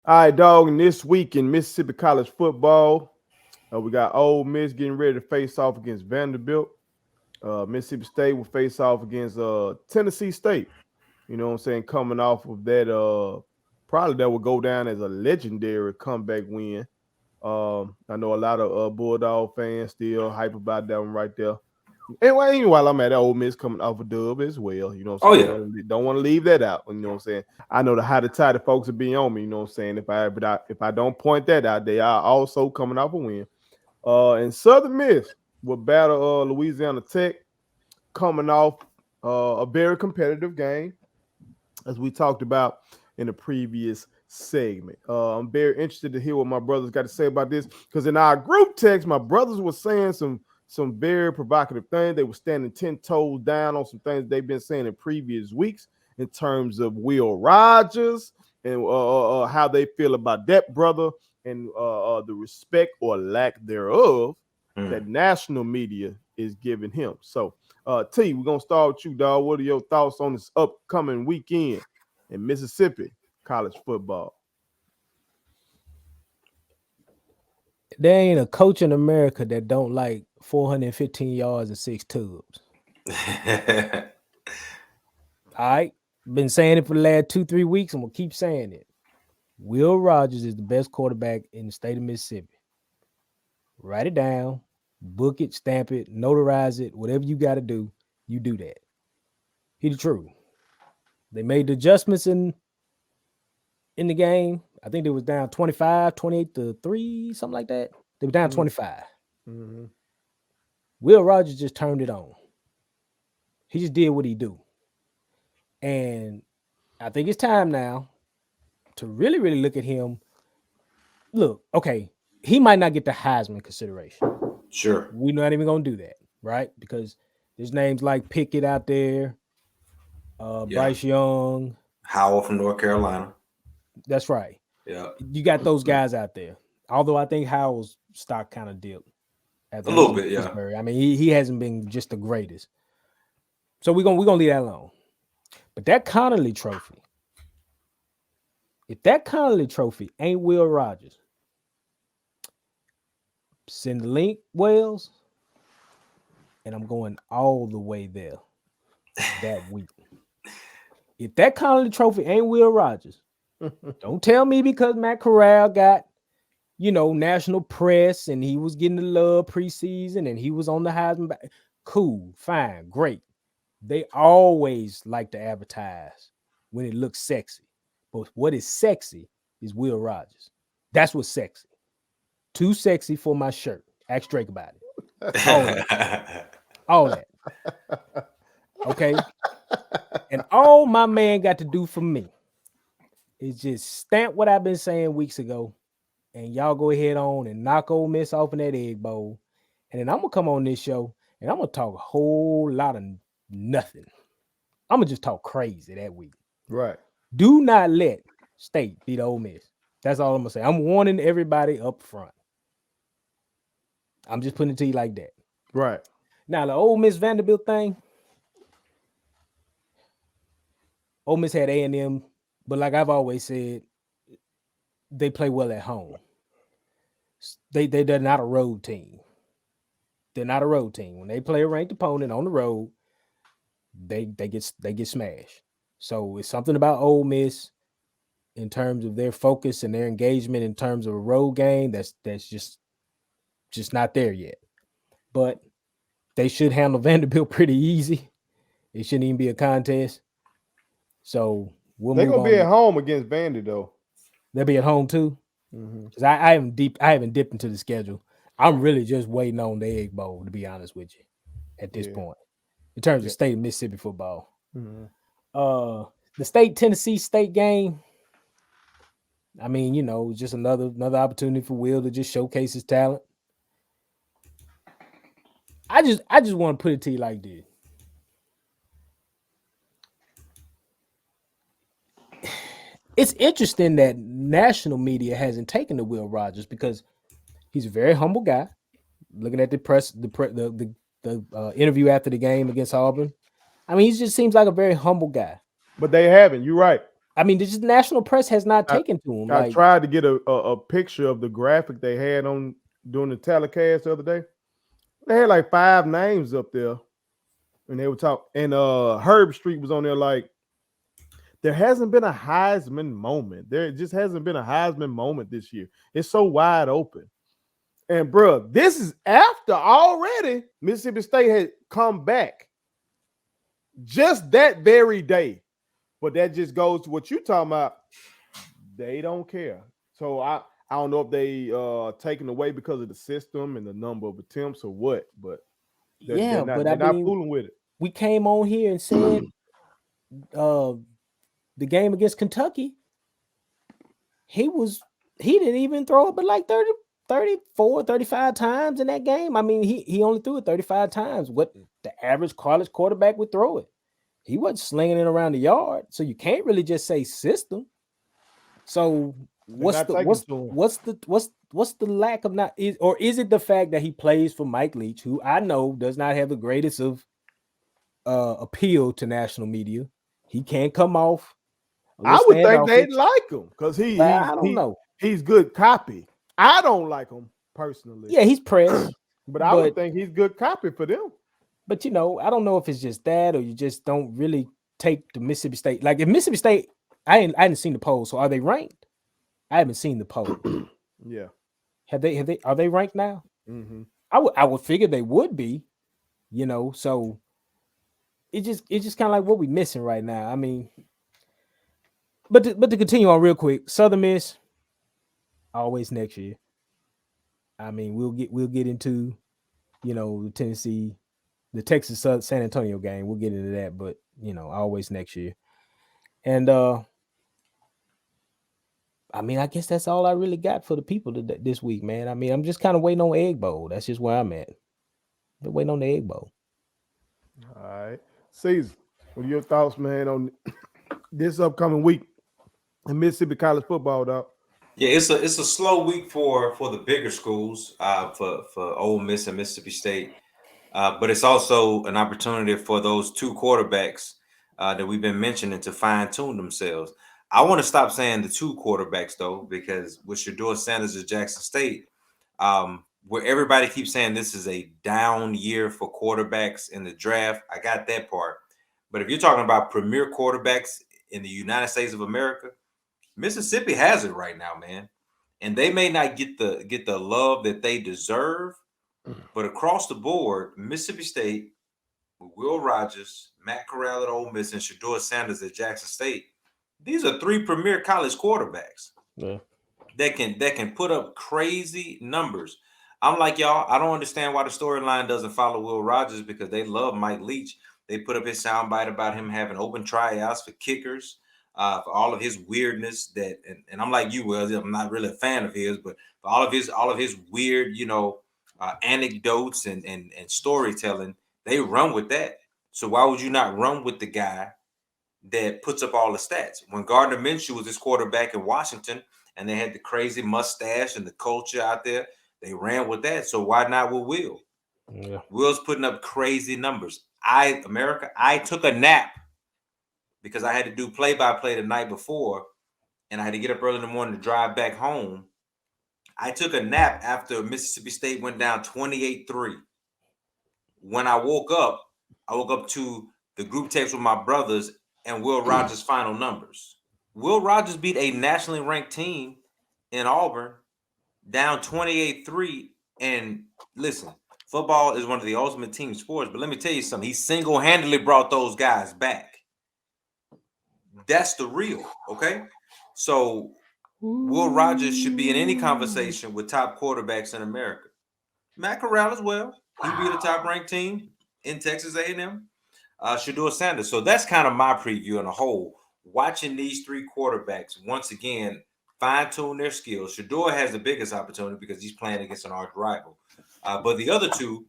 All right, dog. And this week in Mississippi college football, we got Ole Miss getting ready to face off against Vanderbilt. Mississippi State will face off against Tennessee State. You know what I'm saying? Coming off of that, probably that will go down as a legendary comeback win. I know a lot of Bulldog fans still hype about that one right there. And while I'm at Ole Miss coming off a dub as well, you know what Oh I'm saying? yeah, Don't want to leave that out. You know what I'm saying? I know the how the tired folks will be on me. You know what I'm saying? If I don't point that out, they are also coming off a win. And Southern Miss will battle Louisiana Tech, coming off a very competitive game, as we talked about in the previous segment. I'm very interested to hear what my brothers got to say about this, because in our group text, my brothers were saying some very provocative things. They were standing 10 toes down on some things they've been saying in previous weeks in terms of Will Rogers and how they feel about that brother and the respect or lack thereof that national media is giving him. So, T, we're gonna start with you, dog. What are your thoughts on this upcoming weekend in Mississippi college football? There ain't a coach in America that don't like 415 yards and 6 tubs. All right. Been saying it for the last 2-3 weeks, and we'll keep saying it. Will Rogers is the best quarterback in the state of Mississippi. Write it down, book it, stamp it, notarize it, whatever you got to do, you do that. He the truth. They made the adjustments in the game. I think they was down 25, 28-3, something like that. They were down 25. Mm-hmm. Will Rogers just turned it on. He just did what he do. And I think it's time now to really, really look at him. Look, okay, he might not get the Heisman consideration. sure. We're not even gonna do that, right? Because there's names like Pickett out there, Yeah. Bryce Young. Howell from North Carolina. That's right. Yeah, You got those guys out there. Although I think Howell's stock kind of dipped a after he little was in bit. Yeah, Pittsburgh. I mean, he hasn't been just the greatest. So we're gonna leave that alone. But that Connolly Trophy, if that Connolly Trophy ain't Will Rogers, send the link, Wells, and I'm going all the way there that week. If that Connolly Trophy ain't Will Rogers, don't tell me because Matt Corral got, national press and he was getting the love preseason and he was on the Heisman. Cool, fine, great. They always like to advertise when it looks sexy. But what is sexy is Will Rogers. That's what's sexy. Too sexy for my shirt. Ask Drake about it. All that. All that. Okay. And all my man got to do for me is just stamp what I've been saying weeks ago. And y'all go ahead on and knock Ole Miss off in that egg bowl. And then I'm going to come on this show and I'm going to talk a whole lot of nothing. I'm going to just talk crazy that week. Right. Do not let State beat Ole Miss. That's all I'm going to say. I'm warning everybody up front. I'm just putting it to you like that. Right. Now, the Ole Miss Vanderbilt thing, Ole Miss had A&M, but like I've always said, they play well at home. They're not a road team. They're not a road team. When they play a ranked opponent on the road, they get smashed. So it's something about Ole Miss in terms of their focus and their engagement in terms of a road game that's just not there yet. But they should handle Vanderbilt pretty easy. It shouldn't even be a contest. So we'll They're move gonna on. be at home against Vandy though. They'll be at home too. Because I haven't dipped into the schedule. I'm really just waiting on the Egg Bowl, to be honest with you, at this point, in terms of state of Mississippi football. The state Tennessee State game. I mean, just another opportunity for Will to just showcase his talent. I just want to put it to you like this. It's interesting that national media hasn't taken to Will Rogers because he's a very humble guy. Looking at the interview after the game against Auburn, I mean, he just seems like a very humble guy. But they haven't. You're right. I mean, the national press has not taken to him. I Like, tried to get a picture of the graphic they had on during the telecast the other day. They had like 5 names up there, and they were talking. And Herb Street was on there like, there hasn't been a Heisman moment. There just hasn't been a Heisman moment this year. It's so wide open. And bro, this is after already Mississippi State had come back just that very day. But that just goes to what you're talking about. They don't care. So I don't know if they taken away because of the system and the number of attempts or what, but yeah, but I they're not mean, fooling with it. we came on here and said the game against Kentucky, he didn't even throw it but like 30, 34, 35 times in that game. I mean, he only threw it 35 times. What the average college quarterback would throw it. He wasn't slinging it around the yard. So you can't really just say system. So what's the lack of not is, or is it the fact that he plays for Mike Leach, who I know does not have the greatest of appeal to national media? He can't come off. I would think they'd like him because I don't know. He's good copy. I don't like him personally. Yeah, he's pressed. but I would think he's good copy for them. But you know, I don't know if it's just that or you just don't really take the Mississippi State. Like if Mississippi State, I hadn't seen the poll. So are they ranked? I haven't seen the poll. Yeah. Are they ranked now? Mm-hmm. I would figure they would be, you know. So it's just kind of like what we missing right now. I mean, but to continue on real quick, Southern Miss always next year. I mean, we'll get into, you know, the Texas San Antonio game. We'll get into that, but you know, always next year. And I mean, I guess that's all I really got for the people this week, man. I mean, I'm just kind of waiting on Egg Bowl. That's just where I'm at. Been waiting on the Egg Bowl. All right. Caesar, what are your thoughts, man, on this upcoming week in Mississippi college football, dog? Yeah, it's a slow week for the bigger schools, for Ole Miss and Mississippi State, but it's also an opportunity for those two quarterbacks that we've been mentioning to fine tune themselves. I want to stop saying the two quarterbacks though, because with Shedeur Sanders at Jackson State, where everybody keeps saying this is a down year for quarterbacks in the draft, I got that part. But if you're talking about premier quarterbacks in the United States of America, Mississippi has it right now, man. And they may not get the love that they deserve, but across the board, Mississippi State, with Will Rogers, Matt Corral at Ole Miss, and Shedeur Sanders at Jackson State, these are three premier college quarterbacks that can put up crazy numbers. I'm like, y'all, I don't understand why the storyline doesn't follow Will Rogers, because they love Mike Leach. They put up his soundbite about him having open tryouts for kickers, for all of his weirdness that, and I'm like you, Will, I'm not really a fan of his, but for all of his weird, you know, anecdotes and storytelling, they run with that. So why would you not run with the guy that puts up all the stats? When Gardner Minshew was his quarterback in Washington and they had the crazy mustache and the culture out there, they ran with that. So why not with Will? Yeah. Will's putting up crazy numbers. I took a nap because I had to do play-by-play the night before, and I had to get up early in the morning to drive back home. I took a nap after Mississippi State went down 28-3. When I woke up to the group text with my brothers and Will Rogers' final numbers. Will Rogers beat a nationally ranked team in Auburn down 28-3. And listen, football is one of the ultimate team sports, but let me tell you something. He single-handedly brought those guys back. That's the real, okay? So Will Rogers should be in any conversation with top quarterbacks in America. Matt Corral as well. He beat a top-ranked team in Texas A&M. Shedeur Sanders. So that's kind of my preview on the whole. Watching these three quarterbacks once again fine-tune their skills. Shedeur has the biggest opportunity because he's playing against an arch rival. But the other two,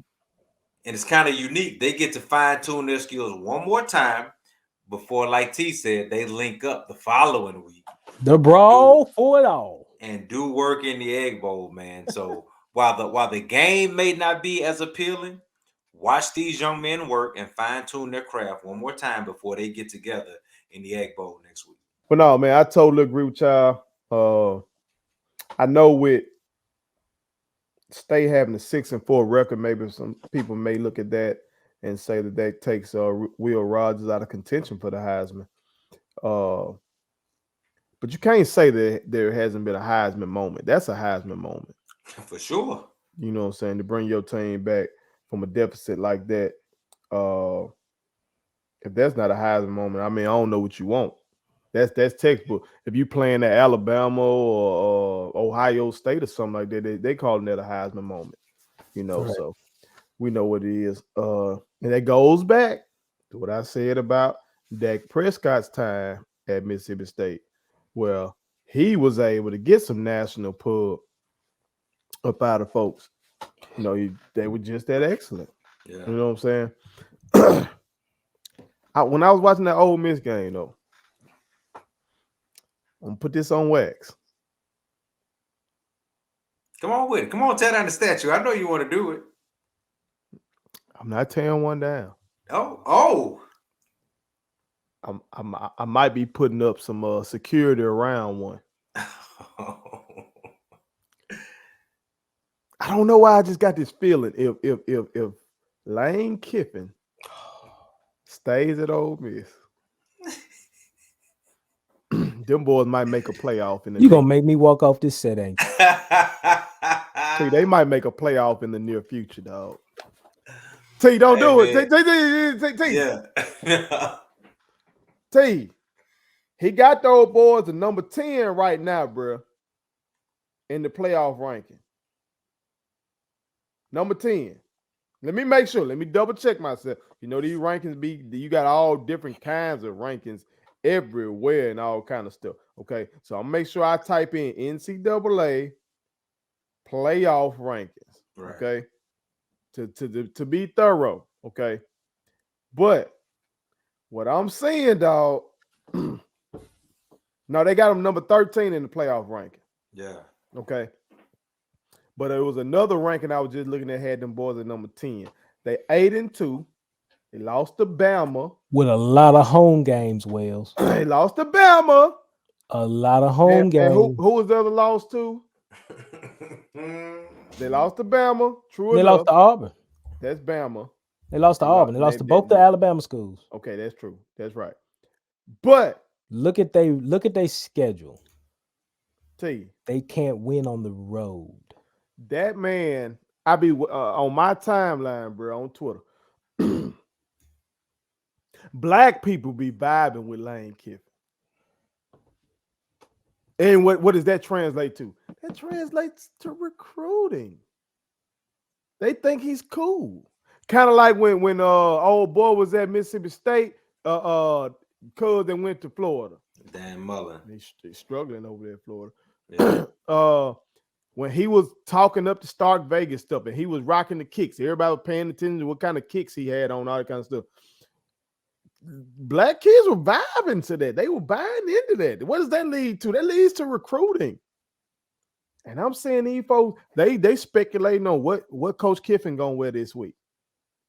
and it's kind of unique, they get to fine-tune their skills one more time before, like T said, they link up the following week. The brawl for it all. And do work in the Egg Bowl, man. So while the game may not be as appealing, watch these young men work and fine-tune their craft one more time before they get together in the Egg Bowl next week. But no, man, I totally agree with y'all. I know with State having a 6-4 record, maybe some people may look at that and say that takes Will Rogers out of contention for the Heisman. But you can't say that there hasn't been a Heisman moment. That's a Heisman moment. For sure. You know what I'm saying? To bring your team back from a deficit like that. If that's not a Heisman moment, I mean, I don't know what you want. That's textbook. If you playing at Alabama or Ohio State or something like that, they calling that a Heisman moment. You know, Right. so we know what it is. And that goes back to what I said about Dak Prescott's time at Mississippi State. Well, he was able to get some national pub up out of folks. You know, they were just that excellent. Yeah. You know what I'm saying? When I was watching that Ole Miss game, though, I'm gonna put this on wax. Come on with it. Come on, tear down the statue. I know you want to do it. I'm not tearing one down. Oh. I might be putting up some security around one. I don't know why I just got this feeling. If Lane Kiffin stays at Ole Miss, them boys might make a playoff in the. You gonna make me walk off this set, ain't you? See, they might make a playoff in the near future, dog. T, don't do it. T. Yeah. T. He got those boys at number 10 right now, bro. In the playoff ranking. Number 10. Let me make sure. Let me double check myself. You know, these rankings you got all different kinds of rankings everywhere and all kind of stuff. Okay. So I'll make sure I type in NCAA playoff rankings. Right. Okay. To be thorough. Okay. But what I'm saying, dog, no, they got them number 13 in the playoff ranking. Yeah. Okay. But it was another ranking I was just looking at, had them boys at number 10. They 8-2. They lost to Bama. With a lot of home games, Wells. They lost to Bama. A lot of home games. And who was the other loss to? They lost to Bama. True They enough. lost to Auburn. That's Bama. They lost to Auburn. They lost to both the Alabama schools. Okay, that's true. That's right. But look at their schedule. T, they can't win on the road. That man, I be on my timeline, bro, on Twitter. Black people be vibing with Lane Kiffin. And what does that translate to? That translates to recruiting. They think he's cool. Kind of like when old boy was at Mississippi State, cuz they went to Florida. Dan Mullen. He's struggling over there in Florida. Yeah. When he was talking up the Stark Vegas stuff and he was rocking the kicks, everybody was paying attention to what kind of kicks he had on, all that kind of stuff. Black kids were vibing to that. They were buying into that. What does that lead to? That leads to recruiting. And I'm saying these folks, they speculating on what Coach Kiffin gonna wear this week.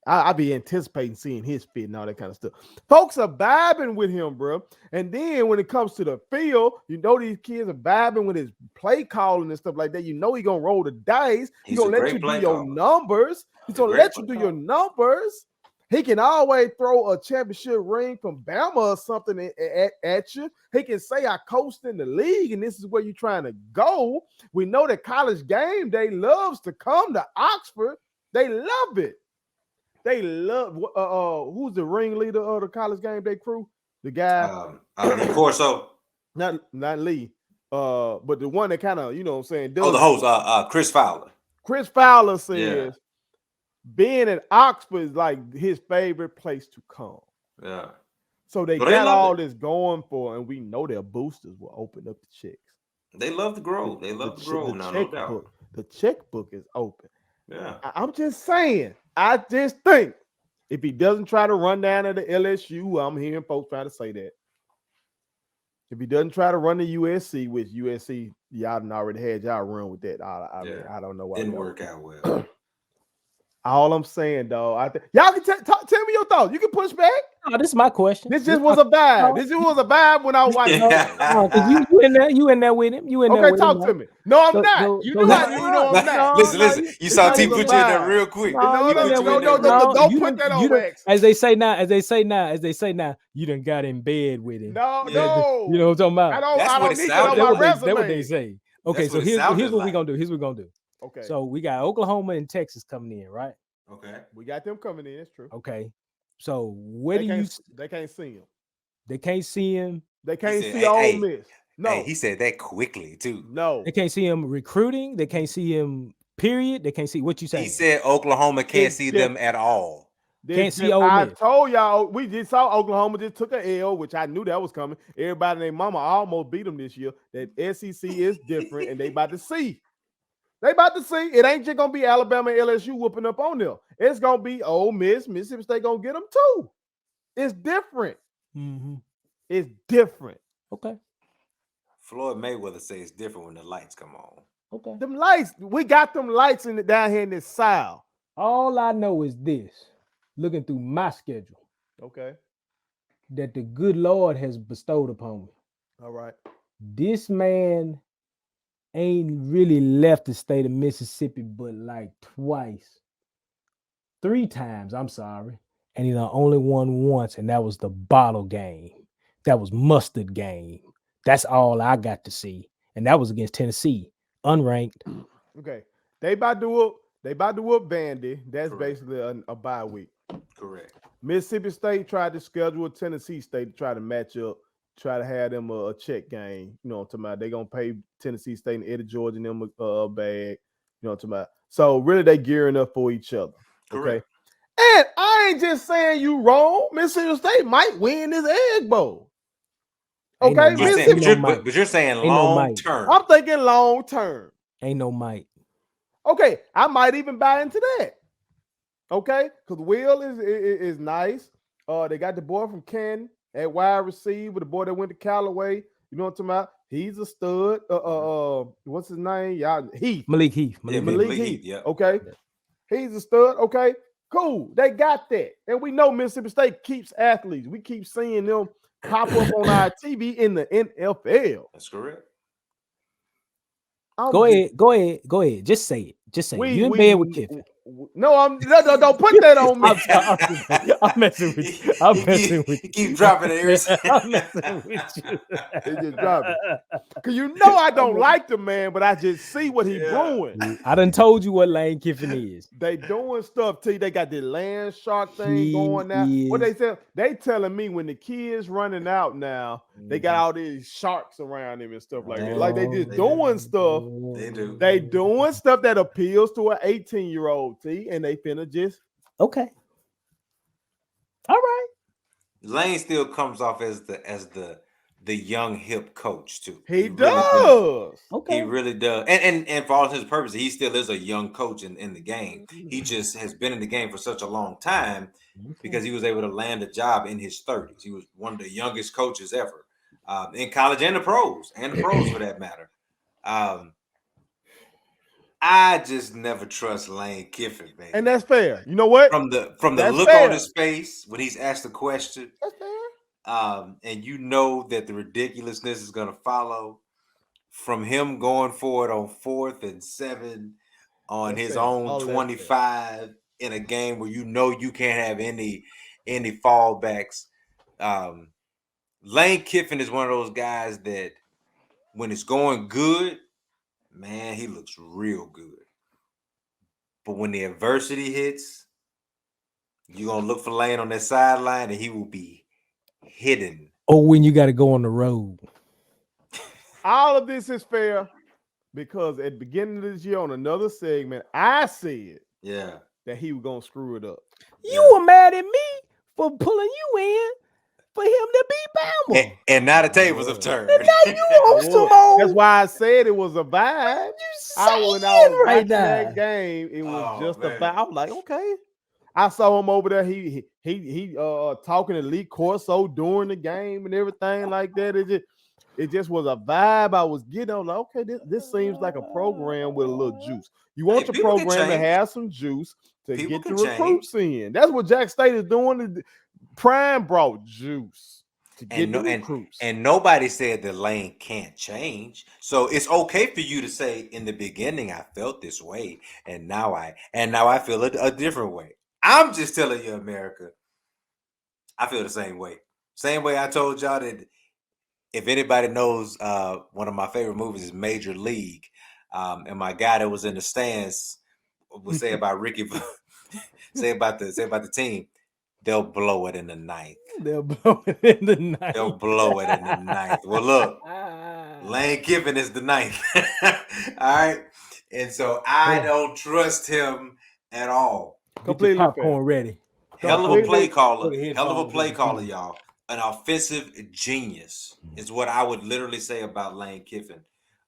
I be anticipating seeing his fit and all that kind of stuff. Folks are vibing with him, bro. And then when it comes to the field, you know these kids are vibing with his play calling and stuff like that. You know he's gonna roll the dice. He's gonna let you do your numbers. He's gonna let you do your numbers. He can always throw a championship ring from Bama or something at you. He can say, I coached in the league, and this is where you're trying to go. We know that College Game Day loves to come to Oxford. They love it. They love who's the ringleader of the College Game Day crew? The guy Lee Corso. Not Lee. But the one that kind of, you know what I'm saying, the host, Chris Fowler. Chris Fowler says being at Oxford is like his favorite place to come. Yeah. So they got all this going for, and we know their boosters will open up the checks. They love to grow. They love to grow now, no doubt. The checkbook is open. Yeah. I'm just saying. I just think if he doesn't try to run down to the LSU, I'm hearing folks try to say that. If he doesn't try to run to USC, which USC, y'all done already had y'all run with that. I don't know why. Didn't work out well. All I'm saying, though, y'all can tell me your thoughts. You can push back. No, this is my question. This just was a vibe. This was a vibe when I was watching. No, because you in there with him. You in there Okay, with talk him. to me. No, I'm So- not. so- You so knew he- I knew. You know I'm not. Listen. You saw That T was a put you in there vibe. real quick. No, He put you in there real no, quick. don't you put that you on wax. As they say now, you done got in bed with him. No, Yeah. no. You know what I'm talking about? I That's don't what it need that sounded on That's my what resume. that's what they say. Okay, That's so what it here's sounded what we're like. gonna do. Here's what we're gonna do. Okay. So we got Oklahoma and Texas coming in, right? Okay. We got them coming in. It's true. Okay. So where They do you? can't, they can't see him. They can't see him. They can't said, see hey, Ole hey, Miss. No, Hey, he said that quickly too. no. They can't see him recruiting. They can't see him. Period. They can't see what you saying. He said Oklahoma can't It's see them at all. Can't see Ole I Miss. told y'all we just saw Oklahoma just took an L, which I knew that was coming. Everybody and their mama almost beat them this year. That SEC is different, and they about to see. They about to see. It ain't just gonna be Alabama and LSU whooping up on them. It's gonna be Ole Miss, Mississippi State gonna get them too. It's different. Mm-hmm. It's different. Okay. Floyd Mayweather says it's different when the lights come on. Okay. Them lights, we got them lights in the down here in this South. All I know is this: looking through my schedule, Okay. that the good Lord has bestowed upon me. All right. This man ain't really left the state of Mississippi but like twice, 3 times. I'm sorry, and he done only won once, and that was the bottle game. That was mustard game. That's all I got to see, and that was against Tennessee, unranked. Okay. They about to whoop Vandy. That's Correct. basically a bye week. Correct. Mississippi State tried to schedule Tennessee State to try to match up, try to have them a check game. You know what I'm talking about? They're going to pay Tennessee State and Eddie George and them a bag. You know what I'm talking about? So really they gearing up for each other. Correct. Okay. And I ain't just saying you wrong. Mississippi State might win this Egg Bowl. Ain't no Okay. might. You're saying, Ain't but you're saying Ain't no long might. term. I'm thinking long term. Ain't no might. Okay, I might even buy into that. Okay, because Will is nice. They got the boy from Canton at wide receiver, the boy that went to Callaway. You know what I'm talking about? He's a stud. What's his name? Y'all Heath. Malik Heath. Yeah, Malik Malik Heath. Heath, yeah. Okay. He's a stud. Okay. Cool. They got that. And we know Mississippi State keeps athletes. We keep seeing them pop up on our TV in the NFL. That's correct. Go ahead. Just say it. Just say it. You in bed with Kiffin. No, don't put that on me. I'm messing with you. I'm messing with you. Keep dropping it every I'm messing with you. They just drop it. Cause you know I don't like the man, but I just see what he's doing. I done told you what Lane Kiffin is. They doing stuff T. They got the land shark thing He going now. What is- they say? They telling me when the kids running out now, they got all these sharks around them and stuff like that. Like they just doing stuff. They do. They doing stuff that appeals to an 18-year-old T, and they finna just Okay. All right. Lane still comes off as the young hip coach too. he really does. Okay. He really does. And for all his purposes, he still is a young coach in the game. He just has been in the game for such a long time because he was able to land a job in his 30s. He was one of the youngest coaches ever in college and the pros for that matter. I just never trust Lane Kiffin, man. And that's fair. You know what? From the That's look fair. on his face when he's asked a question, That's fair. and you know that the ridiculousness is going to follow from him going forward on 4th and 7 on That's his fair. own All of that's 25 in a game where you know you can't have any fallbacks. Lane Kiffin is one of those guys that when it's going good, man, he looks real good. But when the adversity hits, you're going to look for Lane on that sideline and he will be hidden. Or when you got to go on the road. All of this is fair because at the beginning of this year on another segment, I said Yeah. that he was gonna screw it up. You were mad at me for pulling you in for him to beat Bama. And now the tables have turned. And now you on some old. That's why I said it was a vibe. When I was right watching now. that game, it was just man. a vibe. I was like, okay. I saw him over there. He talking to Lee Corso during the game and everything like that. It just was a vibe I was getting. I was like, okay, this seems like a program with a little juice. You want your people can program to change. have some juice to People get the can change. recruits in. That's what Jack State is doing. Prime brought juice to get the recruits. And nobody said the lane can't change. So it's okay for you to say in the beginning I felt this way, and now I feel a different way. I'm just telling you, America, I feel the same way. Same way I told y'all that if anybody knows, one of my favorite movies is Major League, and my guy that was in the stands would say about Ricky, say about the team, they'll blow it in the ninth. They'll blow it in the ninth. They'll blow it in the ninth. Well, look, Lane Kiffin is the ninth. All right, and so I don't trust him at all. Completely popcorn ready. Hell of a play caller. Hell of a play caller, y'all. An offensive genius is what I would literally say about Lane Kiffin.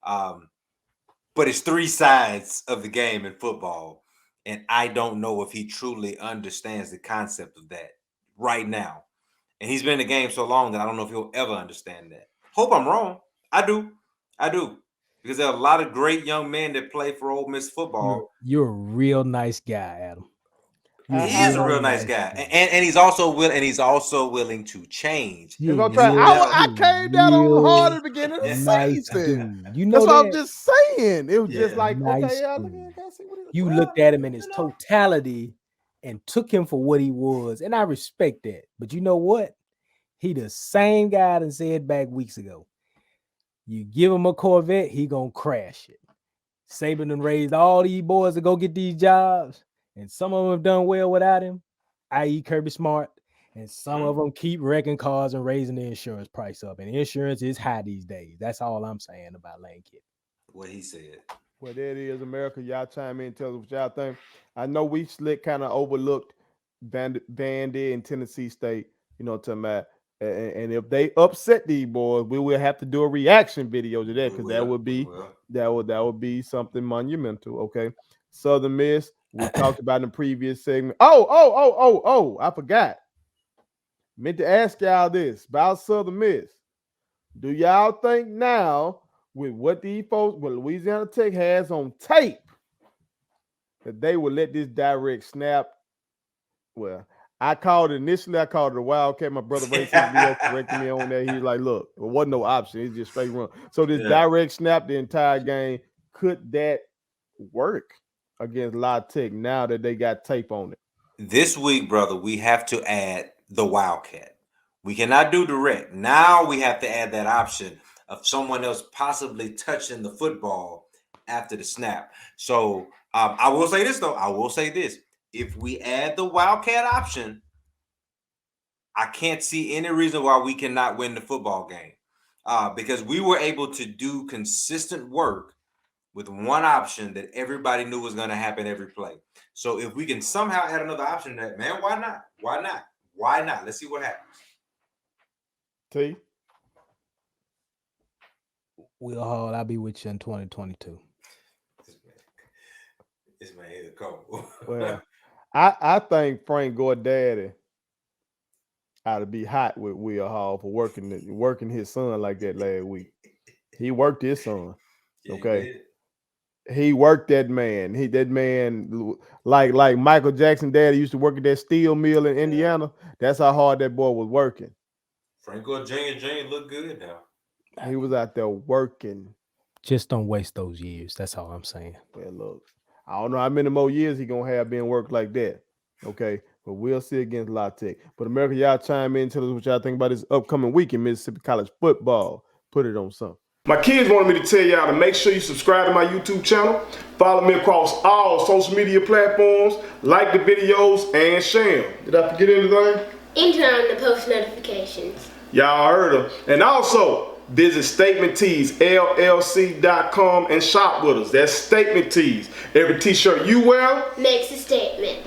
But it's three sides of the game in football, and I don't know if he truly understands the concept of that right now. And he's been in the game so long that I don't know if he'll ever understand that. Hope I'm wrong. I do. Because there are a lot of great young men that play for Ole Miss football. You're a real nice guy, Adam. He is a real nice guy, and he's also willing to change. I came down on hard at the beginning of the season. You know that's what I'm just saying. It was just like, nice okay, you looked at him in his totality and took him for what he was, and I respect that. But you know what? He the same guy that said back weeks ago. You give him a Corvette, he gonna crash it. Saban done raised all these boys to go get these jobs. And some of them have done well without him, i.e. Kirby Smart. And some of them keep wrecking cars and raising the insurance price up. And insurance is high these days. That's all I'm saying about Lane Kiffin. What he said. Well, there it is, America. Y'all chime in and tell us what y'all think. I know we slick kind of overlooked Vandy and Tennessee State, you know what I'm talking about. And if they upset these boys, we will have to do a reaction video to that, because that would be something monumental. Okay. Southern Miss, we talked about in the previous segment. Oh, I forgot. Meant to ask y'all this about Southern Miss. Do y'all think now, with what these folks, what Louisiana Tech has on tape, that they will let this direct snap? Well, I called it a Wildcat. My brother Ray corrected me on that. He's like, look, it wasn't no option. It's just straight run. So this direct snap the entire game, could that work against La Tech now that they got tape on it? This week, brother, we have to add the Wildcat. We cannot do direct. Now we have to add that option of someone else possibly touching the football after the snap. So I will say this, though. If we add the Wildcat option, I can't see any reason why we cannot win the football game, because we were able to do consistent work with one option that everybody knew was going to happen every play. So if we can somehow add another option, that, man, why not? Why not? Let's see what happens. T. Will Hall, I'll be with you in 2022. This man is cold. Well, I think Frank Gordaddy ought to be hot with Will Hall for working his son like that last week. He worked his son. Okay. He worked that man. That man, like Michael Jackson daddy used to work at that steel mill in Indiana. That's how hard that boy was working. Franco Jr. look good now. He was out there working. Just don't waste those years. That's all I'm saying. Well, look, I don't know how many more years he gonna have being worked like that. Okay, but we'll see against La Tech. But America, y'all chime in and tell us what y'all think about this upcoming week in Mississippi college football. Put it on something. My kids wanted me to tell y'all to make sure you subscribe to my YouTube channel, follow me across all social media platforms, like the videos, and share them. Did I forget anything? And turn on the post notifications. Y'all heard them. And also, visit Statement Tees, LLC.com, and shop with us. That's Statement Tees. Every t-shirt you wear makes a statement.